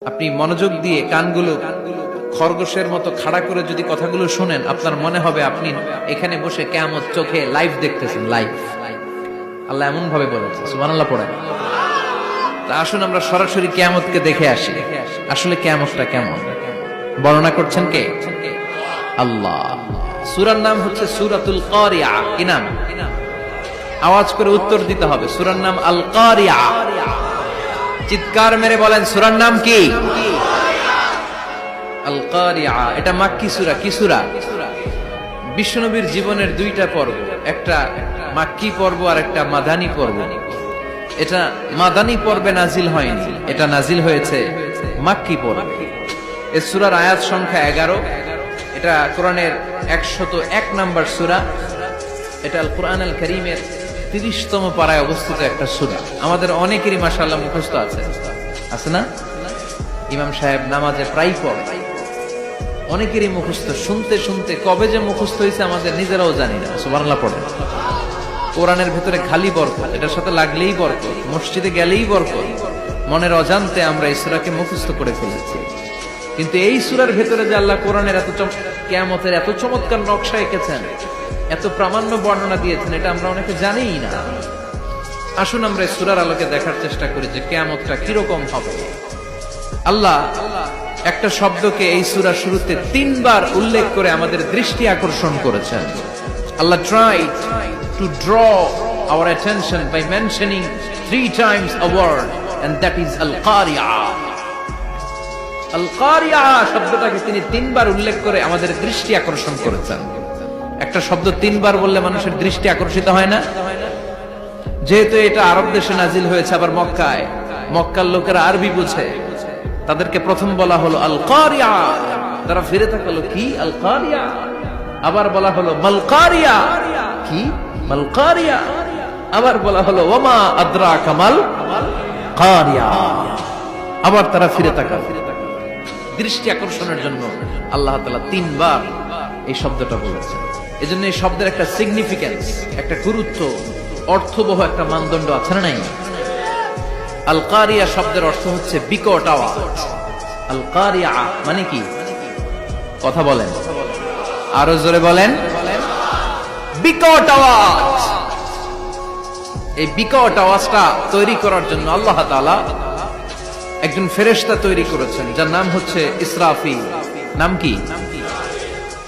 আপনি মনোযোগ দিয়ে কানগুলো খরগোশের মতো খাড়া করে যদি কথাগুলো শুনেন, আপনার মনে হবে আপনি এখানে বসে কিয়ামত চোখে লাইভ দেখতেছেন। লাইভ আল্লাহ এমন ভাবে বলেছে, সুবহানাল্লাহ পড়েন। তা আসুন আমরা সরাসরি কিয়ামতকে দেখে আসি। আসলে কিয়ামতটা কেমন বর্ণনা করছেন কে? আল্লাহ। সূরার নাম হচ্ছে সূরাতুল কারিয়া। কি নাম? আওয়াজ করে উত্তর দিতে হবে। সূরার নাম আল কারিয়া। চিৎকার মেরে বলেন সূরার নাম কি? আল কারিয়া। এটা মাক্কি সূরা। কি সূরা? বিশ্বনবীর জীবনের দুইটা পর্ব, একটা মাক্কি পর্ব আর একটা মাদানী পর্ব। এটা মাদানী পর্বে নাজিল হয়নি, এটা নাজিল হয়েছে মাক্কি পর্বে। এই সূরার আয়াত সংখ্যা 11। এটা কোরআনের 101 নম্বর সূরা। এটা আল কোরআন আল কারীমের 30তম পারায় অবস্থিত একটা সূরা। আমাদের অনেকেরই মাশাআল্লাহ মুখস্থ আছে, আছে না? ইমাম সাহেব নামাজে প্রায় পড়ে, অনেকেরই মুখস্থ। শুনতে শুনতে কবে যে মুখস্থ হয়েছে আমাদের নিজেরাও জানি না। সুবহানাল্লাহ পড়ে। কোরআনের ভেতরে খালি বরকত, এটার সাথে লাগলেই বরকত, মসজিদে গেলেই বরকত। মনের অজান্তে আমরা এই সূরাকে মুখস্থ করে ফেলেছি। কিন্তু এই সূরার ভেতরে যে আল্লাহ কোরআনের কিয়ামতের এত চমৎকার নকশা এঁকেছেন, এত প্রামাণ্য বর্ণনা দিয়েছেন, এটা আমরা অনেকে জানিই না। আসুন আমরা এই সূরার আলোকে দেখার চেষ্টা করি যে কিয়ামতটা কিরকম হবে। আল্লাহ একটা শব্দকে এই সূরা শুরুতে 3 বার উল্লেখ করে আমাদের দৃষ্টি আকর্ষণ করেছেন। আল্লাহ tried to draw our attention by mentioning 3 times a word, and that is al-qari'ah. al-qari'ah শব্দটাকে তিনি 3 বার উল্লেখ করে আমাদের দৃষ্টি আকর্ষণ করেছেন। একটা শব্দ 3 বার বললে মানুষের দৃষ্টি আকর্ষিত হয় না? যেহেতু এটা আরব দেশে নাজিল হয়েছে, আবার মক্কায়, মক্কার লোকেরা আরবি বুঝে, তাদেরকে প্রথম বলা হলো আল কারিয়া। তারা ফিরে তাকালো, কি আল কারিয়া? আবার বলা হলো মাল কারিয়া। কি মাল কারিয়া? আবার বলা হলো ওমা আদরাকা মাল কারিয়া। আবার তারা ফিরে তাকালো। দৃষ্টি আকর্ষণের জন্য আল্লাহ তাআলা 3 বার এই শব্দটা বলেছেন। এজন্য এই শব্দের একটা সিগনিফিকেন্স, একটা গুরুত্ব, অর্থবহ একটা মানদণ্ড আছে না নাই? আল কারিয়া শব্দের অর্থ হচ্ছে বিকট আওয়াজ। আল কারিয়া মানে কি? কথা বলেন, আরো জোরে বলেন। বিকট আওয়াজ। এই বিকট আওয়াজটা তৈরি করার জন্য আল্লাহ তাআলা একজন ফেরেশতা তৈরি করেছেন, যার নাম হচ্ছে ইসরাফিল। নাম কি?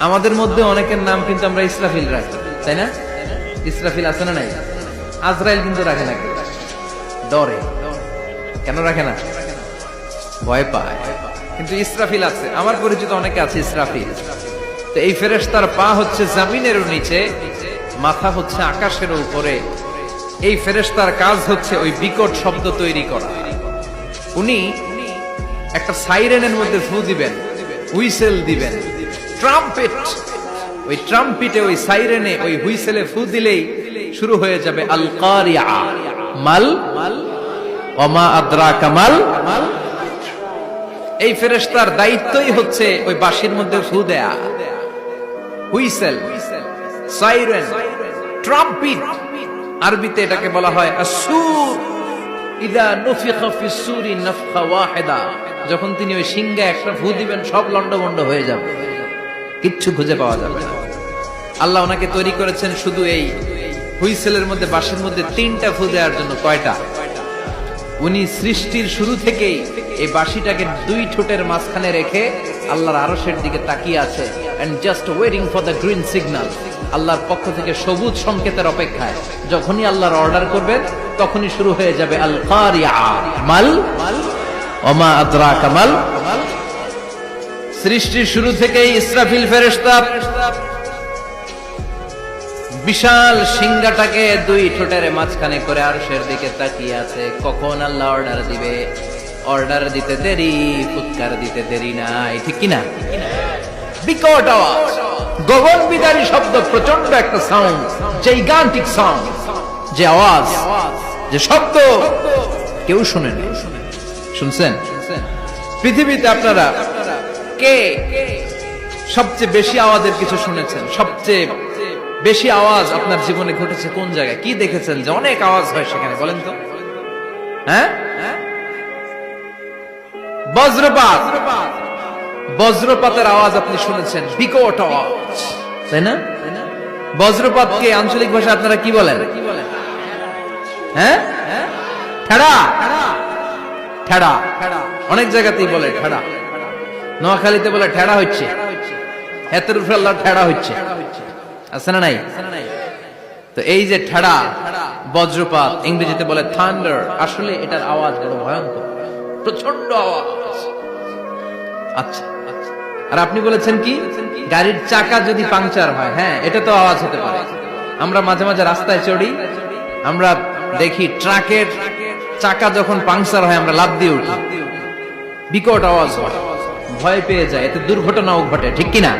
আমাদের মধ্যে অনেকের নাম কিন্তু আমরা ইসরাফিল রাখি, তাই না? ইসরাফিল আছে না নাই? আজরাইল কিন্তু রাখে না, ডরে। কেন রাখে না? ভয় পায়। কিন্তু ইসরাফিল আছে, আমার পরিচিত অনেকে আছে ইসরাফিল। তো এই ফেরেশতার পা হচ্ছে জমিনের নিচে, মাথা হচ্ছে আকাশের উপরে। এই ফেরেশতার কাজ হচ্ছে ওই বিকট শব্দ তৈরি করা। উনি একটা সাইরেনের মধ্যে ফু দিবেন, হুইসেল দিবেন, ট্রাম্পেট। ওই ট্রাম্পিটে, ওই সাইরেনে, ওই হুইসেলে ফু দিলেই শুরু হয়ে যাবে আল কারিয়া। মাল ওমা আদরাকা মাল। এই ফেরেশতার দায়িত্বই হচ্ছে ওই বাঁশির মধ্যে ফু দেয়া। Whistle, siren, trumpet. আরবিতে এটাকে বলা হয় আসসুর। ইদা নুফিখা ফিস সূরি নাফখা ওয়াহিদা। যখন তিনি ওই সিংহে একটা ফু দিবেন, সব লন্ডভন্ড হয়ে যাবে, কিচ্ছু খুঁজে পাওয়া যাবে না। আল্লাহ ওনাকে তৈরি করেছেন শুধু এই হুইসেলের মধ্যে, বাঁশির মধ্যে 3টা ফু দেওয়ার জন্য। কয়টা? উনি সৃষ্টির শুরু থেকেই এই বাঁশিটাকে 2 ঠোঁটের মাঝখানে রেখে আল্লাহর আরশের দিকে তাকিয়ে আছে, and just waiting for the green signal. আল্লাহর পক্ষ থেকে সবুজ সংকেতের অপেক্ষায়। যখনই আল্লাহর অর্ডার করবেন, তখনই শুরু হয়ে যাবে আল কারিয়া। মাল ওমা আদরাকা মাল। সৃষ্টির শুরু থেকেই ইসরাফিল ফেরেশতা বিশাল সিংহাটাকে 2 ঠোঁটের মাঝখানে করে আরশের দিকে তাকিয়ে আছে, কখন আল্লাহ অর্ডার দিবে। অর্ডার দিতে দেরি, ফুৎকার দিতে দেরি নাই, ঠিক কিনা? বিকট আওয়াজ, গগন বিদারী শব্দ, প্রচন্ড একটা সাউন্ড, জাইগান্টিক সাউন্ড। যে আওয়াজ, যে শব্দ কেউ শুনেনি। শুনছেন? পৃথিবীতে আপনারা কে সবচেয়ে বেশি আওয়াজের কিছু শুনেছেন? সবচেয়ে বেশি আওয়াজ আপনার জীবনে ঘটেছে কোন জায়গায়? কি দেখেছেন যে অনেক আওয়াজ হয় সেখানে? বলেন তো। হ্যাঁ, বজ্রপাত, বজ্রপাতের আওয়াজ আপনি শুনেছেন, বিকট আওয়াজ, তাই না? বজ্রপাতকে আঞ্চলিক ভাষা আপনারা কি বলেন? হ্যাঁ, ঠেড়া, ঠেড়া। অনেক জায়গাতেই বলে ঠেড়া। নোয়াখালীতে বলে ঠেড়া হচ্ছে, হেতের উপরে আল্লাহ ঠেড়া হচ্ছে, আছে না নাই? তো এই যে ঠেড়া, বজ্রপাত, ইংরেজিতে বলে থান্ডার, আসলে এটার আওয়াজ বড় ভয়ঙ্কর, প্রচন্ড আওয়াজ। আচ্ছা, আর আপনি বলেছেন কি গাড়ির চাকা যদি পাংচার হয়, হ্যাঁ এটা তো আওয়াজ হতে পারে। আমরা মাঝে মাঝে রাস্তায় চড়ি, আমরা দেখি ট্রাকের চাকা যখন পাংচার হয় আমরা লাফ দিয়ে উঠি, বিকট আওয়াজ হয়, ভয় পেয়ে যায়, এতে দুর্ঘটনাও ঘটে, ঠিক কিনা?